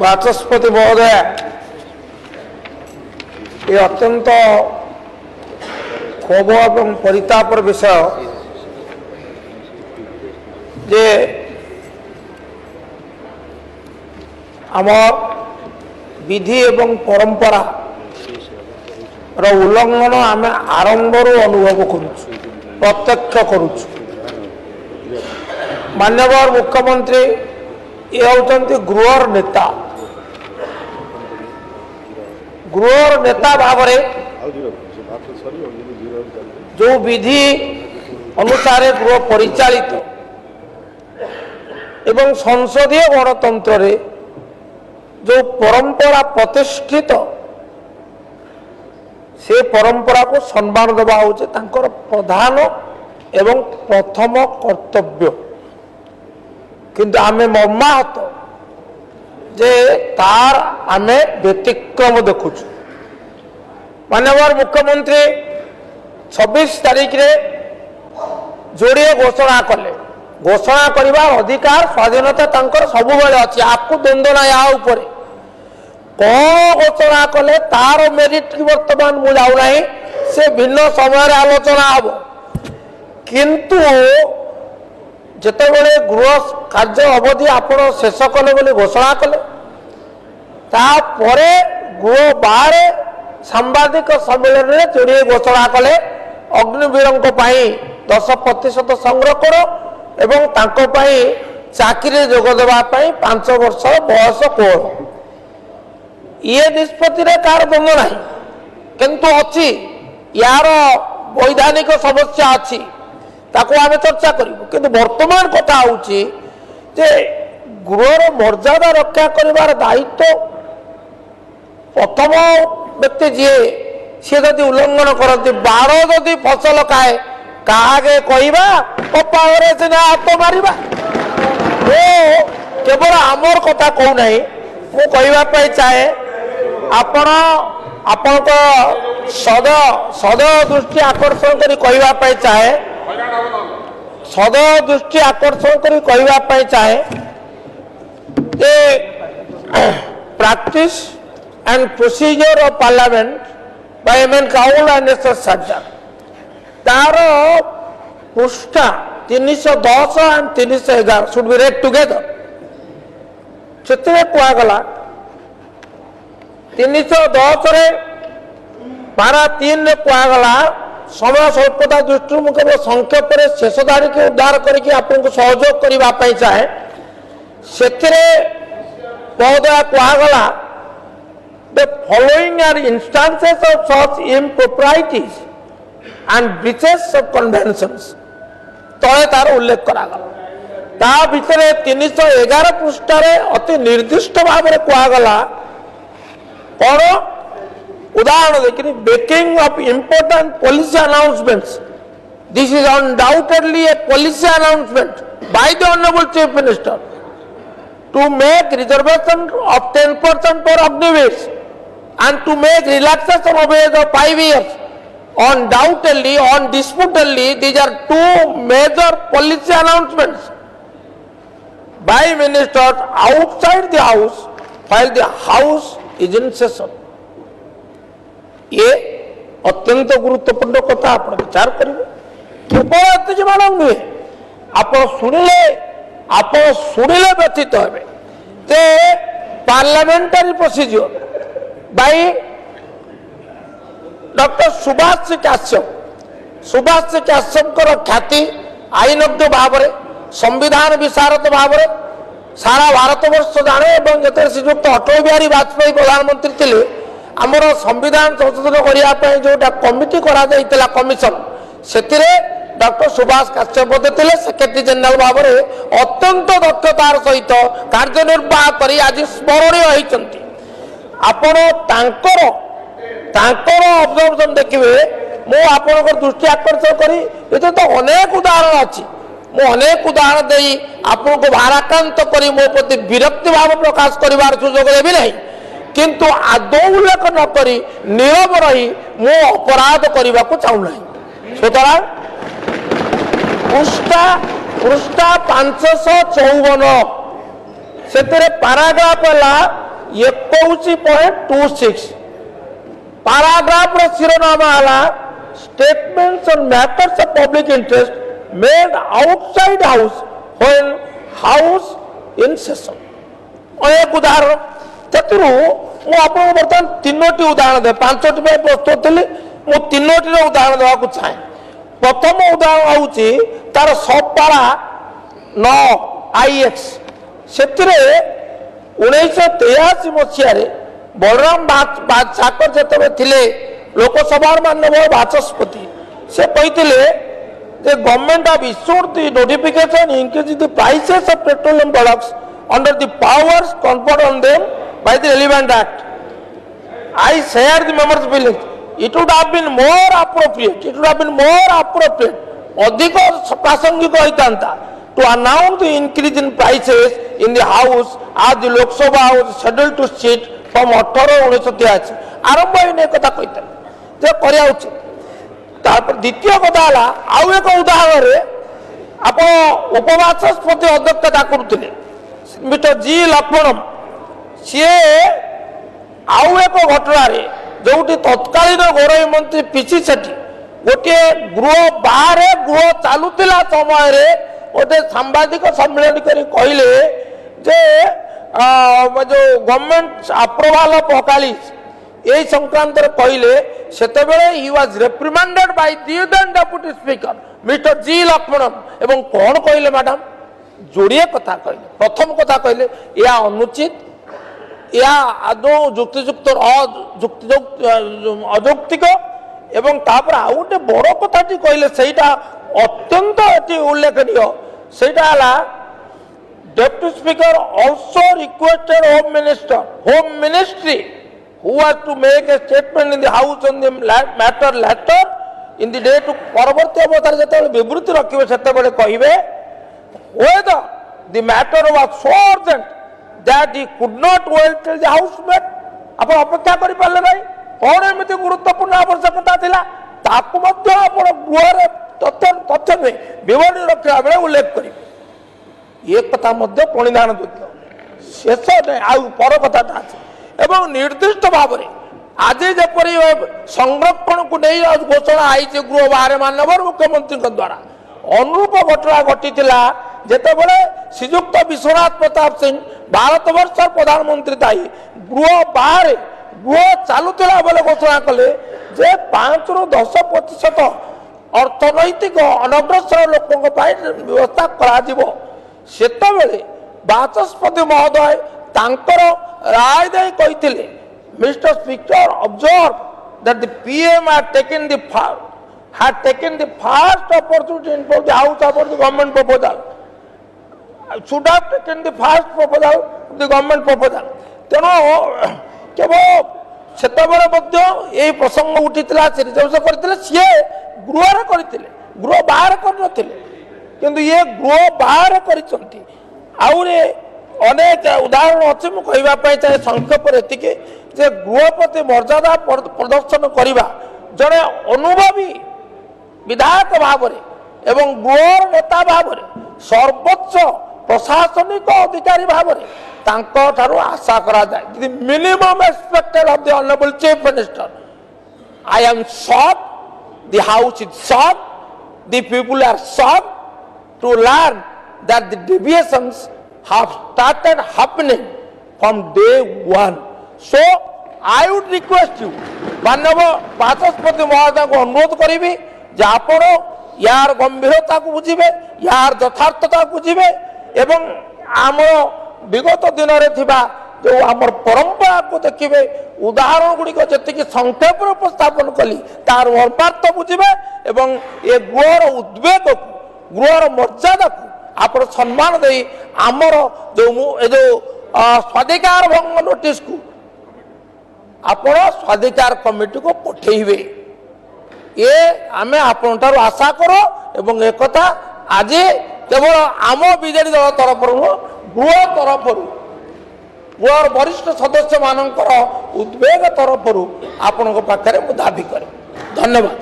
बाचस्पति महोदय ये अत्यंत क्षोभ एवं परितापर विषय जे आमर विधि एवं परंपरा उल्लंघन आम आरंभ अनुभव करुचु प्रत्यक्ष करुचु। माननीय मुख्यमंत्री ये होचंती गृहर नेता भाव जो विधि अनुसार गृह परिचालित एवं संसदीय गणतंत्र रे जो परंपरा प्रतिष्ठित से परंपरा को सम्मान देवा होचे तांकर प्रधान एवं प्रथम कर्तव्य। किंतु आमे मर्माहत जे तार आमे व्यतिक्रम देखुछु। माननीय मुख्यमंत्री 26 तारीख रे जोड़े घोषणा कले। घोषणा करने अधिकार स्वाधीनता तांकर सबु बेले अछि, आपको द्वंद्व ना या ऊपर कौन घोषणा कले तार मेरिट वर्तमान मु जाऊ नाही, से भिन्न समय आलोचना हब। किंतु जेते बेले गृह कार्य अवधि आपण शेष कले बोली घोषणा कले, तापरे गृह बाहर सांबादिक सम्मेलन में जोड़े घोषणा कले अग्निवीरों पाई 10% संग्रह करो एवं तांको पाई चाकरी जोग देवा पाई 5 वर्ष बयस कोण। ये निष्पत्ति रे कार द्वंद्व नहीं, किंतु अच्छी यार वैधानिक समस्या अच्छी ताको आमे चर्चा करिबो। किंतु वर्तमान कथा होची जे गृहर मर्यादा रक्षा करिवार दायित्व प्रथम व्यक्ति जी सी जदि उल्लंघन करती 12 जदि फसल खाए कागे कहवा कपारे सिना हाथ मारिबा। केवल आमर कथा कहू नहीं, मु कहवाई चाहे आपण सद दृष्टि आकर्षण करी कहवाई चाहे सद दृष्टि आकर्षण करी कहवाई चाहे practice and procedure of parliament by M N. Kaul and S S. Sajjan तार पृष्ठा 310 and 311 should be read together. से कहगला 310 रे पारा 3 रे कहगला समय स्वल्पता दृष्टि मुझे केवल संक्षेप शेष धाड़ी के उद्धार करके आपको सहयोग करने चाहे। से महोदय कहगला the following are instances of such improprieties and breaches of conventions तले तार उल्लेख करागला। ता भितरे 311 पृष्ठारे अति निर्दिष्ट भाव में कहगला कौन उदाहरण देखिए making of important policy announcements. This is undoubtedly a policy announcement by the Honorable Chief Minister to make reservation of 10% for Agniveer and to make relaxation of age of 5 years. Undoubtedly, undisputedly, these are two major policy announcements by ministers outside the house while the house is in session. ये अत्यंत गुरुत्वपूर्ण कथा आप विचार करेंगे। केवल एत मान नुहे आप शुणिले व्यतीत हे parliamentary procedure by doctor Subhash Kashyap ख्याति आईनज्ञ भाव संविधान विशारद भाव सारा भारत वर्ष जाने जो श्रीजुक्त अटल बिहारी वाजपेयी प्रधानमंत्री थे आमर संविधान संशोधन करने जोटा कमिटी करा कमिशन से डॉक्टर सुभाष काश्यप थे सेक्रेटरी जनरल भाव में अत्यंत दक्षतार सहित कार्यनिर्वाह कर आज स्मरणीय होती। आपण ऑब्जर्वेशन देखिए मुझे दृष्टि आकर्षण करी ये तो अनेक उदाहरण अच्छी मु अनेक उदाहरण दे आपको भाराक्रांत करी मो प्रति विरक्ति भाव प्रकाश करिवार सुजोग देबी नहीं, किंतु आदौ उल्लेख न करी नीरव रही मु अपराध करने को चाहूना। सुतरां पृष्ठा 554 से पैराग्राफ है 21.26 paragraph ର ଶିରୋନାମା ହେଲା statements on matters of public interest made outside house when house in session। एक उदाहरण तेतुरु मु आपको बर्तमान तीनोटी उदाहरण दे पांचटी पे प्रस्तुत थी मु तीनोटी रो उदाहरण देवा को चाहे। प्रथम उदाहरण होउची तार सबपाड़ा 9 IX सेतिरे 1983 मसीह बलराम साकर जिते थे लोकसभा माननीय बाचस्पति से कहते government of issued the notification increase the prices of petroleum products under the powers conferred on them by the relevant act. I share the members feelings it would have been more appropriate अधिक प्रासंगिक होता to announce the increase in prices in the house as the Lok Sabha was scheduled to sit from 18-1983 आरंभ होने कथा कहते जे करिया उचित। तापर द्वितीय कथा हला आउ एक उदाहरण रे आपण उपवाचस्पति अध्यक्षता करथिले मिस्टर जी लक्ष्मणम सीए आउ एक घटना रे जोटी तत्कालीन गृह मंत्री पीसी सेठी गोटे गृह बाहर गृह चालुतिला समय रे गोटे सांबादिक सम्मेलन करी कहले जे जो गवर्नमेंट अप्रूवल ऑफ अकालिस यही संक्रांत कहले सेतेबेले he was reprimanded by the then deputy speaker Mr G Lakshmanan एवं कौन कहले मैडम जोड़िए कथा कहले। प्रथम कथा कहले या अनुचित या आदौ युक्तियुक्त अयुक्तिक एवं तापर आउ गोटे बड़ कथाटी कहले सेटा अत्यंत एटी उल्लेखनीय सेटा हला deputy speaker also requested home ministry who has to make a statement in the house on the matter later in the day to परवर्ती अवतार जते विवृत्ति रखिबे सेते बेले कहिबे whether the matter was so urgent that he could not wait till the house met। आपण अपेक्षा करि पाले नै कोन एमिति गुरुत्वपूर्ण आवश्यकता थिला ताकू मध्य आपण गृहरे तथ्य में विवरणी रखा बेले उल्लेख करी ये कथा मध्य प्रणिधान योग्य शेष पर कथा एवं निर्दिष्ट भाव में आज जपरी संरक्षण को नहीं घोषणा आई गृह बाहर माननीय मुख्यमंत्री द्वारा अनुरूप घटना घटी जितेबले श्रीजुक्त विश्वनाथ प्रताप सिंह भारत वर्ष प्रधानमंत्री थाई गृह बाहर गृह चालुला बेले घोषणा कले 5-10% अर्थनैतिक अनग्रसर लोकों व्यवस्था करा सेतबेले बाचस्पति महोदय तांकर राय दे कहिथिले Mr speaker observe that the PM had taken the first opportunity in the house about the government proposal should have taken the first proposal the government proposal तेनो केवल सेतबेले मध्य ए प्रसंग उठितला रिजर्व करथिले सिए गृह करथिले गृह बाहर करनथिले किंतु ये गृह बाहर करिसंती आउरे अनेक उदाहरण अच्छे मु कहबा पई चाहे संक्षेप एतिके जे गृह प्रति मर्यादा प्रदर्शन करिबा जने अनुभवी विधायक भाव रे एवं गृह नेता भाव रे सर्वोच्च प्रशासनिक अधिकारी भाव रे तांको थारु आशा करा जाय the minimum expected of the honourable chief minister I am shocked the house is shocked the people are shocked to learn that the deviations have started happening from day one। So I would request you माननीय बाचस्पति महोदय को अनुरोध करी जे आपण यार गंभीरता को बुझे यार यथार्थता को बुझे एवं आम विगत दिन में थिबा जो आम परंपरा को देखिए उदाहरण गुड़िक जी संक्षेप उपस्थापन कली तार मर्मार्थ बुझे एवं ये गृहर उद्वेग को गृहर मर्यादा को आप सम्मान दे आमर जो स्वाधिकार भंग नोटिस को आप स्वाधिकार कमिटी को पठेबे ये आम आपण आशा करो एवं एक कथा आज केवल आम बीजेडी दल तरफ गृह तरफ गृहर वरिष्ठ सदस्य मानकर उद्वेग तरफ आपण पाखे दाबी करे। धन्यवाद।